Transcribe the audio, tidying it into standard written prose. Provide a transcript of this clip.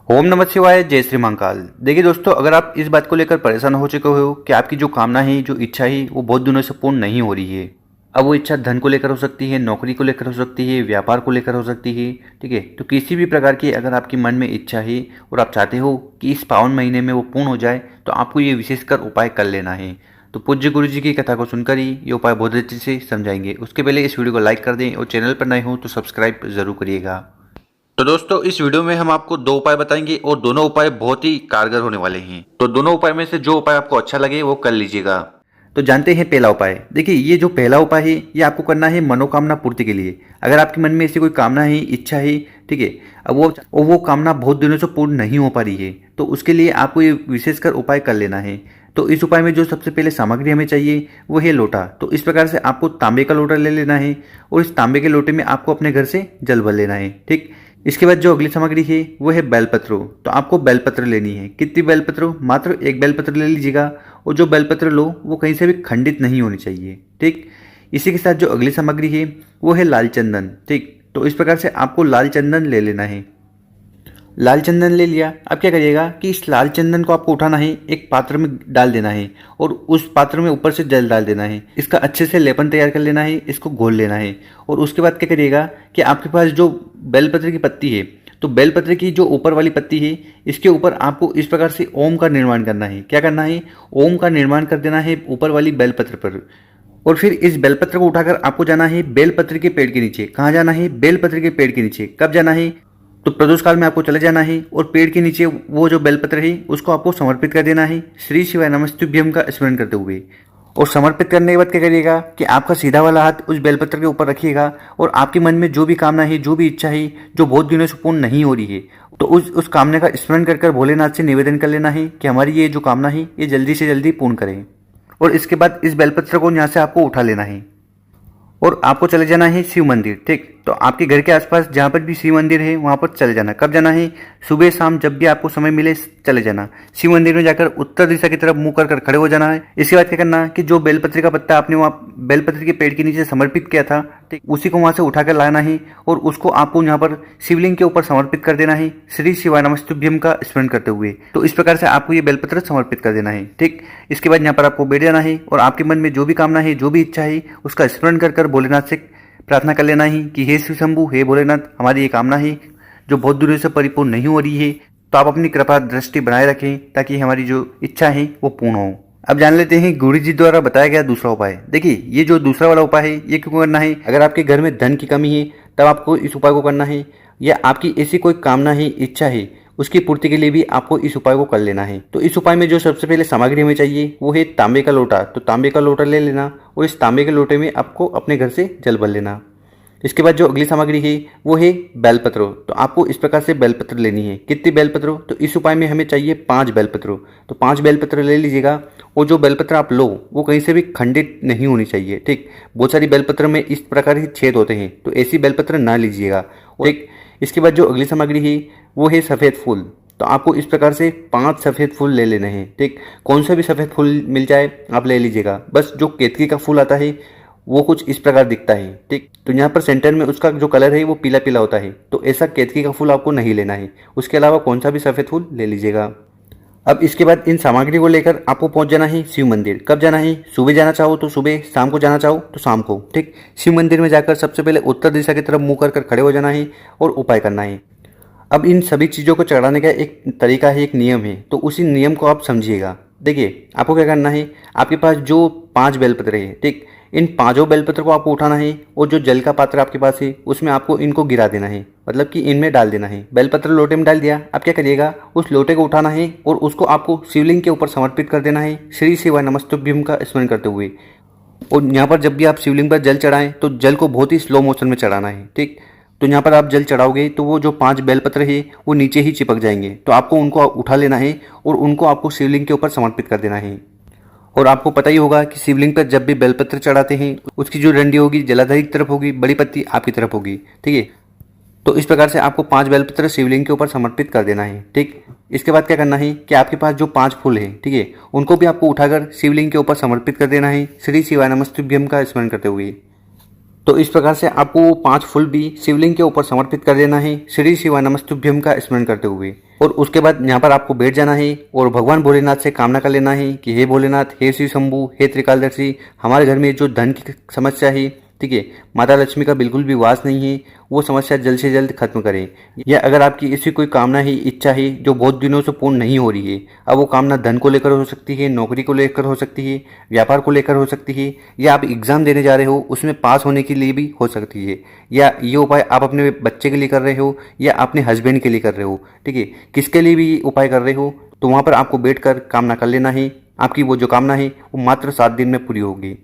ओम नमः शिवाय, जय श्री महाकाल। देखिए दोस्तों, अगर आप इस बात को लेकर परेशान हो चुके हो कि आपकी जो कामना है, जो इच्छा है, वो बहुत दिनों से पूर्ण नहीं हो रही है। अब वो इच्छा धन को लेकर हो सकती है, नौकरी को लेकर हो सकती है, व्यापार को लेकर हो सकती है। ठीक है, तो किसी भी प्रकार की अगर आपकी मन में इच्छा है और आप चाहते हो कि इस पावन महीने में वो पूर्ण हो जाए, तो आपको ये विशेषकर उपाय कर लेना है। तो पूज्य गुरु जी की कथा को सुनकर ही ये उपाय बहुत अच्छे से समझाएंगे। उसके पहले इस वीडियो को लाइक कर दें और चैनल पर नए हो तो सब्सक्राइब जरूर करिएगा। तो दोस्तों, इस वीडियो में हम आपको दो उपाय बताएंगे और दोनों उपाय बहुत ही कारगर होने वाले हैं। तो दोनों उपाय में से जो उपाय आपको अच्छा लगे वो कर लीजिएगा। तो जानते हैं पहला उपाय। देखिए, ये जो पहला उपाय है ये आपको करना है मनोकामना पूर्ति के लिए। अगर आपके मन में ऐसी कोई कामना है, इच्छा है, ठीक है, अब वो कामना बहुत दिनों से पूर्ण नहीं हो पा रही है, तो उसके लिए आपको ये विशेषकर उपाय कर लेना है। तो इस उपाय में जो सबसे पहले सामग्री हमें चाहिए वो है लोटा। तो इस प्रकार से आपको तांबे का लोटा ले लेना है और इस तांबे के लोटे में आपको अपने घर से जल भर लेना है। ठीक, इसके बाद जो अगली सामग्री है वो है बेलपत्र। तो आपको बेलपत्र लेनी है। कितनी बेलपत्र? मात्र एक बेलपत्र ले लीजिएगा और जो बेलपत्र लो वो कहीं से भी खंडित नहीं होनी चाहिए। ठीक, इसी के साथ जो अगली सामग्री है वो है लाल चंदन। ठीक, तो इस प्रकार से आपको लाल चंदन ले लेना है। लाल चंदन ले लिया। अब क्या करिएगा कि इस लाल चंदन को आपको उठाना है, एक पात्र में डाल देना है और उस पात्र में ऊपर से जल डाल देना है। इसका अच्छे से लेपन तैयार कर लेना है, इसको घोल लेना है। और उसके बाद क्या करिएगा कि आपके पास जो बेलपत्र की पत्ती है, तो बेलपत्र की जो ऊपर वाली पत्ती है इसके ऊपर आपको इस प्रकार से ओम का निर्माण करना है। क्या करना है? ओम का निर्माण कर देना है ऊपर वाली बेलपत्र पर। और फिर इस बेलपत्र को उठाकर आपको जाना है बेलपत्र के पेड़ के नीचे। कहाँ जाना है? बेलपत्र के पेड़ के नीचे। कब जाना है? तो प्रदोष काल में आपको चले जाना है और पेड़ के नीचे वो जो बेलपत्र है उसको आपको समर्पित कर देना है, श्री शिवाय नमस्तुभ्यम का स्मरण करते हुए। और समर्पित करने के बाद क्या करिएगा कि आपका सीधा वाला हाथ उस बेलपत्र के ऊपर रखिएगा और आपके मन में जो भी कामना है, जो भी इच्छा है, जो बहुत दिनों से पूर्ण नहीं हो रही है, तो उस कामना का स्मरण कर भोलेनाथ से निवेदन कर लेना है कि हमारी ये जो कामना है ये जल्दी से जल्दी पूर्ण करें। और इसके बाद इस बेलपत्र को यहाँ से आपको उठा लेना है और आपको चले जाना है शिव मंदिर। ठीक, तो आपके घर के आसपास जहाँ पर भी शिव मंदिर है वहाँ पर चले जाना। कब जाना है? सुबह शाम जब भी आपको समय मिले चले जाना। शिव मंदिर में जाकर उत्तर दिशा की तरफ मुंह कर खड़े हो जाना है। इसके बाद क्या करना कि जो बेलपत्र का पत्ता आपने वहाँ बेलपत्र के पेड़ के नीचे समर्पित किया था, ठीक, उसी को वहाँ से उठाकर लाना है और उसको आपको यहाँ पर शिवलिंग के ऊपर समर्पित कर देना है, श्री शिवाय नमस्तुभ्यम का स्मरण करते हुए। तो इस प्रकार से आपको ये बेलपत्र समर्पित कर देना है। ठीक, इसके बाद यहाँ पर आपको बैठ जाना है और आपके मन में जो भी कामना है, जो भी इच्छा है, उसका स्मरण कर भोलेनाथ से प्रार्थना कर लेना है कि हे शिव शंभु, हे भोलेनाथ, हमारी ये कामना है जो बहुत दिनों से परिपूर्ण नहीं हो रही है, तो आप अपनी कृपा दृष्टि बनाए रखें ताकि हमारी जो इच्छा है वो पूर्ण हो। अब जान लेते हैं गुरु जी द्वारा बताया गया दूसरा उपाय। देखिए, ये जो दूसरा वाला उपाय है ये क्यों करना है? अगर आपके घर में धन की कमी है तब आपको इस उपाय को करना है, या आपकी ऐसी कोई कामना है, इच्छा है, उसकी पूर्ति के लिए भी आपको इस उपाय को कर लेना है। तो इस उपाय में जो सबसे पहले सामग्री हमें चाहिए वो है तांबे का लोटा। तो तांबे का लोटा ले लेना और इस तांबे के लोटे में आपको अपने घर से जल भर लेना। इसके बाद जो अगली सामग्री है वो है बेलपत्र। तो आपको इस प्रकार से बेलपत्र लेनी है। कितनी बेलपत्र? तो इस उपाय में हमें चाहिए 5 बेलपत्र। तो 5 बेलपत्र ले लीजिएगा और जो बेलपत्र आप लो वो कहीं से भी खंडित नहीं होनी चाहिए। ठीक, बहुत सारी बेलपत्र में इस प्रकार के छेद होते हैं, तो ऐसी बेलपत्र ना लीजिएगा। ठीक, इसके बाद जो अगली सामग्री है वो है सफ़ेद फूल। तो आपको इस प्रकार से 5 सफ़ेद फूल ले लेने हैं। ठीक, कौन सा भी सफ़ेद फूल मिल जाए आप ले लीजिएगा। बस जो केतकी का फूल आता है वो कुछ इस प्रकार दिखता है। ठीक, तो यहाँ पर सेंटर में उसका जो कलर है वो पीला पीला होता है, तो ऐसा केतकी का फूल आपको नहीं लेना है। उसके अलावा कौन सा भी सफ़ेद फूल ले लीजिएगा। अब इसके बाद इन सामग्री को लेकर आपको पहुंच जाना है शिव मंदिर। कब जाना है? सुबह जाना चाहो तो सुबह, शाम को जाना चाहो तो शाम को। ठीक, शिव मंदिर में जाकर सबसे पहले उत्तर दिशा की तरफ मुँह कर खड़े हो जाना है और उपाय करना है। अब इन सभी चीज़ों को चढ़ाने का एक तरीका है, एक नियम है, तो उसी नियम को आप समझिएगा। देखिए, आपको क्या करना है, आपके पास जो 5 बेलपत्र है, ठीक, इन 5 बेलपत्र को आपको उठाना है और जो जल का पात्र आपके पास है उसमें आपको इनको गिरा देना है, मतलब कि इनमें डाल देना है। बेलपत्र लोटे में डाल दिया। अब क्या करिएगा, उस लोटे को उठाना है और उसको आपको शिवलिंग के ऊपर समर्पित कर देना है, श्री शिवाय नमस्तुभ्यम का स्मरण करते हुए। और यहाँ पर जब भी आप शिवलिंग पर जल चढ़ाएं तो जल को बहुत ही स्लो मोशन में चढ़ाना है। ठीक, तो यहाँ पर आप जल चढ़ाओगे तो वो जो 5 बेलपत्र है वो नीचे ही चिपक जाएंगे, तो आपको उनको उठा लेना है और उनको आपको शिवलिंग के ऊपर समर्पित कर देना है। और आपको पता ही होगा कि शिवलिंग पर जब भी बेलपत्र चढ़ाते हैं उसकी जो डंडी होगी जलाधारी की तरफ होगी, बड़ी पत्ती आपकी तरफ होगी। ठीक है, तो इस प्रकार से आपको 5 बेलपत्र शिवलिंग के ऊपर समर्पित कर देना है। ठीक, इसके बाद क्या करना है कि आपके पास जो 5 फूल है, ठीक है, उनको भी आपको उठाकर शिवलिंग के ऊपर समर्पित कर देना है, श्री शिवाय नमस्तुभ्यम का स्मरण करते हुए। तो इस प्रकार से आपको 5 फूल भी शिवलिंग के ऊपर समर्पित कर देना है श्री शिवाय नमस्तुभ्यम का स्मरण करते हुए। और उसके बाद यहाँ पर आपको बैठ जाना है और भगवान भोलेनाथ से कामना कर लेना है कि हे भोलेनाथ, हे शिव शंभू, हे त्रिकालदर्शी, हमारे घर में जो धन की समस्या है, ठीक है, माता लक्ष्मी का बिल्कुल भी वास नहीं है, वो समस्या जल्द से जल्द खत्म करें। या अगर आपकी ऐसी कोई कामना है, इच्छा है जो बहुत दिनों से पूर्ण नहीं हो रही है, अब वो कामना धन को लेकर हो सकती है, नौकरी को लेकर हो सकती है, व्यापार को लेकर हो सकती है, या आप एग्जाम देने जा रहे हो उसमें पास होने के लिए भी हो सकती है, या ये उपाय आप अपने बच्चे के लिए कर रहे हो या अपने हस्बैंड के लिए कर रहे हो, ठीक है, किसके लिए भी उपाय कर रहे हो, तो वहाँ पर आपको बैठकर कामना कर लेना है। आपकी वो जो कामना है वो मात्र 7 दिन में पूरी होगी।